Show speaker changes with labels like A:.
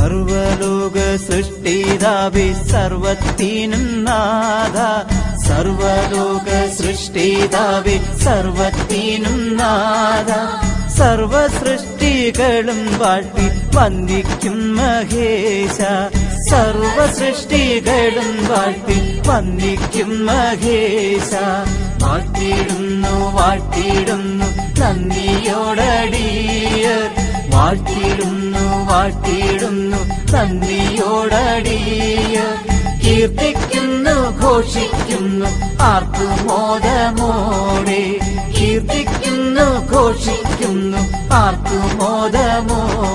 A: സർവലോക സൃഷ്ടിതാവേ സർവത്തിനും നാഥ, സർവലോക സൃഷ്ടിതാവേ സർവത്തിനും നാഥ, സർവ സൃഷ്ടികളും വാഴ്ത്തി വന്ദിക്കും മഹേശ, സർവ സൃഷ്ടികളും വാഴ്ത്തി വന്ദിക്കും മഹേശ. വാഴ്ത്തിയിടുന്നു വാഴ്ത്തിയിടുന്നു നന്ദിയോടടിയർ, വാഴ്ത്തിയിടുന്നു വാഴ്ത്തിയിടുന്നു നന്ദിയോടടിയർ. കീർത്തിക്കുന്നു ഘോഷിക്കുന്നു ആർത്തുമോദമോടെ, കീർത്തിക്കുന്നു ഘോഷിക്കുന്നു ആർത്തുമോദമോടെ.